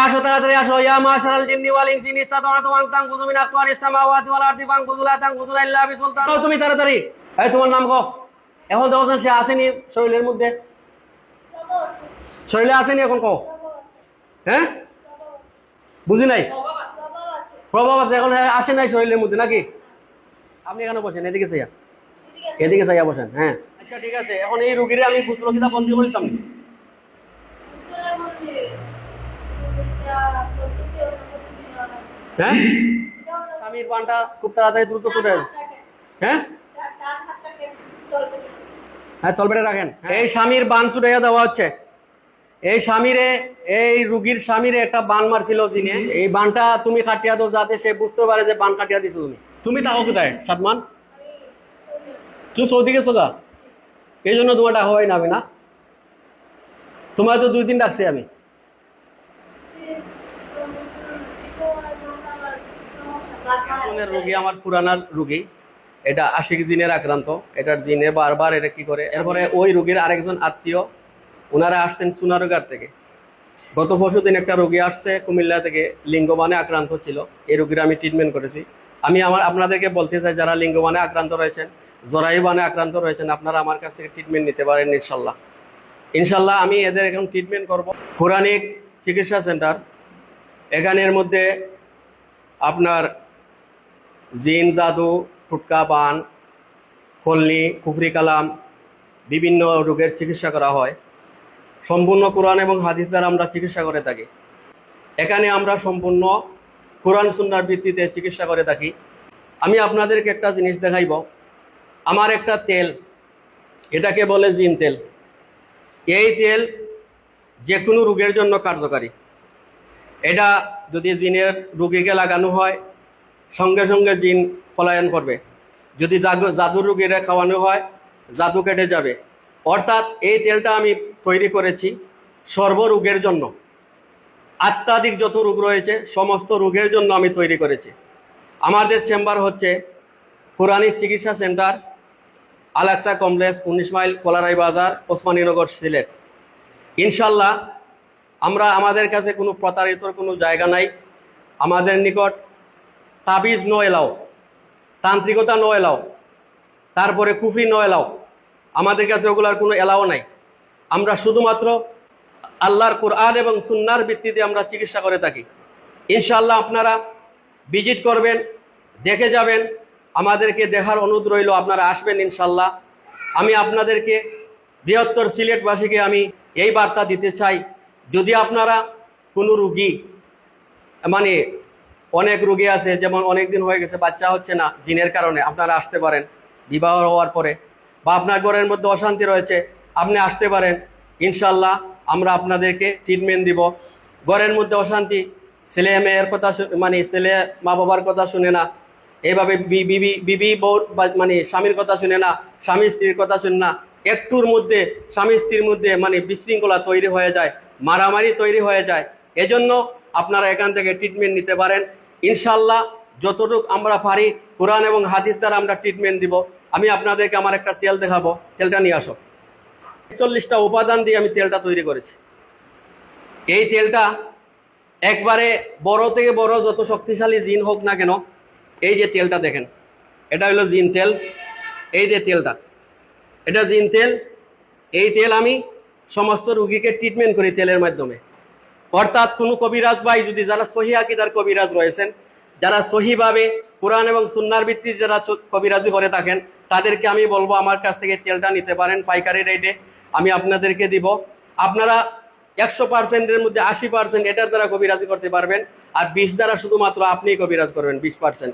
আসো তাড়াতাড়ি আসো। ইয়া মাশারাল জিন্নি ওয়াল ইনসি ইসতাতা'তুম আন তানফুযু মিন আকওয়ারিস সামাওয়াতি ওয়াল আরদি ফানফুযু লা তানফুযুনা ইল্লা বিসুলতান। তুমি তাড়াতাড়ি। এই তোমার নাম কও। এখন দেখছেন সে আসেনি শরীরের মধ্যে, শরীরে আসেনি এখন কও। হ্যাঁ বুঝি নাই। প্রভাব আছে এখন আসে নাই শরীরের মধ্যে নাকি? আপনি এখানে বসেন, এদিকে চাইয়া, এদিকে চাইয়া বসেন। হ্যাঁ আচ্ছা ঠিক আছে। এখন এই রোগীরে আমি পুত্র কিতা বন্দি করিতাম নি? হ্যাঁ স্বামীর পানটা খুব তাড়াতাড়ি দ্রুত ছুটে। হ্যাঁ হ্যাঁ তলপেটে রাখেন। এই স্বামীর বান ছুটাইয়া দেওয়া হচ্ছে। এই স্বামীরে, এই রুগীর স্বামীরে একটা বান মারছিল জিনে। এই বানটা তুমি কাটিয়া দাও যাতে সে বুঝতে পারে যে বান কাটিয়া দিছো তুমি। তুমি থাকো কোথায় সাদমান? তুই সৌদি গেছো গা, এই জন্য তোমার ডাকা হয় না। আমি না তোমার তো 2 দিন ডাকছি আমি। রোগী আমার পুরানার রোগী, এটা আশিক জিনের আক্রান্ত। এটার জিনে বারবার এটা কি করে। এরপরে ওই রোগীর আরেকজন আত্মীয়, ওনারা আসছেন সোনারগাঁর থেকে। গত পরশু দিন একটা রোগী আসছে কুমিল্লা থেকে, লিঙ্গবানে আক্রান্ত ছিল। এই রোগীর আমি ট্রিটমেন্ট করেছি। আমি আপনাদেরকে বলতে চাই, যারা লিঙ্গবানে আক্রান্ত রয়েছেন, জরায়ুবানে আক্রান্ত রয়েছেন, আপনারা আমার কাছ থেকে ট্রিটমেন্ট নিতে পারেন ইনশাল্লাহ। ইনশাল্লাহ আমি এদের এখন ট্রিটমেন্ট করব। কোরআনিক চিকিৎসা সেন্টার, এখানের মধ্যে আপনার জিন, জাদু, ফুটকা, পান, কলনি, কুফরি কালাম, বিভিন্ন রোগের চিকিৎসা করা হয়। সম্পূর্ণ কোরআন এবং হাদিস দ্বারা আমরা চিকিৎসা করে থাকি। এখানে আমরা সম্পূর্ণ কোরআন সুন্নাহর ভিত্তিতে চিকিৎসা করে থাকি। আমি আপনাদেরকে একটা জিনিস দেখাইব। আমার একটা তেল, এটাকে বলে জিন তেল। এই তেল যে কোনো রোগের জন্য কার্যকারী। এটা যদি জিনের রোগীকে লাগানো হয়, সঙ্গে সঙ্গে জিন পলায়ন করবে। যদি জাদুর রোগীরা খাওয়ানো হয়, জাদু কেটে যাবে। অর্থাৎ এই তেলটা আমি তৈরি করেছি সর্বরোগের জন্য। আত্মাধিক যত রোগ রয়েছে সমস্ত রোগের জন্য আমি তৈরি করেছি। আমাদের চেম্বার হচ্ছে কোরআনিক চিকিৎসা সেন্টার, আল-আকসা কমপ্লেক্স, 19 মাইল, কলারাই বাজার, ওসমানীনগর, সিলেট। ইনশাল্লাহ আমাদের কাছে কোনো প্রতারিতর কোনো জায়গা নাই। আমাদের নিকট তাবিজ নো এলাও, তান্ত্রিকতা নো এলাও, তারপরে কুফরি নো এলাও। আমাদের কাছে ওগুলার কোনো এলাও নাই। আমরা শুধুমাত্র আল্লাহর কোরআন এবং সুন্নাহর ভিত্তিতে আমরা চিকিৎসা করে থাকি। ইনশাআল্লাহ আপনারা ভিজিট করবেন, দেখে যাবেন। আমাদেরকে দেখার অনুরোধ রইল, আপনারা আসবেন ইনশাআল্লাহ। আমি আপনাদেরকে, বৃহত্তর সিলেটবাসীকে আমি এই বার্তা দিতে চাই, যদি আপনারা কোনো রুগী, মানে অনেক রুগী আছে, যেমন অনেক দিন হয়ে গেছে বাচ্চা হচ্ছে না জিনের কারণে, আপনারা আসতে পারেন বিবাহ হওয়ার পরে। বা আপনার ঘরের মধ্যে অশান্তি রয়েছে, আপনি আসতে পারেন। ইনশাল্লাহ আমরা আপনাদেরকে ট্রিটমেন্ট দিব। ঘরের মধ্যে অশান্তি, ছেলে মেয়ের কথা, মানে ছেলে মা বাবার কথা শুনে না, এইভাবে বিবি বউ মানে স্বামীর কথা শুনে না, স্বামী স্ত্রীর কথা শুনে না, একটুর মধ্যে স্বামী স্ত্রীর মধ্যে মানে বিশৃঙ্খলা তৈরি হয়ে যায়, মারামারি তৈরি হয়ে যায়। এজন্য আপনারা এখান থেকে ট্রিটমেন্ট নিতে পারেন ইনশাল্লাহ। যতটুকু আমরা পারি কোরআন এবং হাদিস দ্বারা আমরা ট্রিটমেন্ট দিব। আমি আপনাদেরকে আমার একটা তেল দেখাবো, তেলটা নিয়ে আসো। 41টা উপাদান দিয়ে আমি তেলটা তৈরি করেছি। এই তেলটা একবারে বড় থেকে বড় যত শক্তিশালী জিন হোক না কেন, এই যে তেলটা দেখেন, এটা হলো জিন তেল। এই যে তেলটা, এটা জিন তেল। এই তেল আমি সমস্ত রুগীকে ট্রিটমেন্ট করি তেলের মাধ্যমে। অর্থাৎ কোনো কবিরাজ ভাই, যদি যারা সহি আকীদার কবিরাজ রয়েছেন, যারা সহিভাবে কোরআন এবং সুন্নাহর ভিত্তিতে যারা কবিরাজি করে থাকেন, তাদেরকে আমি বলবো আমার কাছ থেকে তেলটা নিতে পারেন পাইকারি রেটে, আমি আপনাদেরকে দিব। আপনারা 100%-এর মধ্যে 80% এটার দ্বারা কবিরাজি করতে পারবেন, আর 20 দ্বারা শুধুমাত্র আপনিই কবিরাজ করবেন, 20%।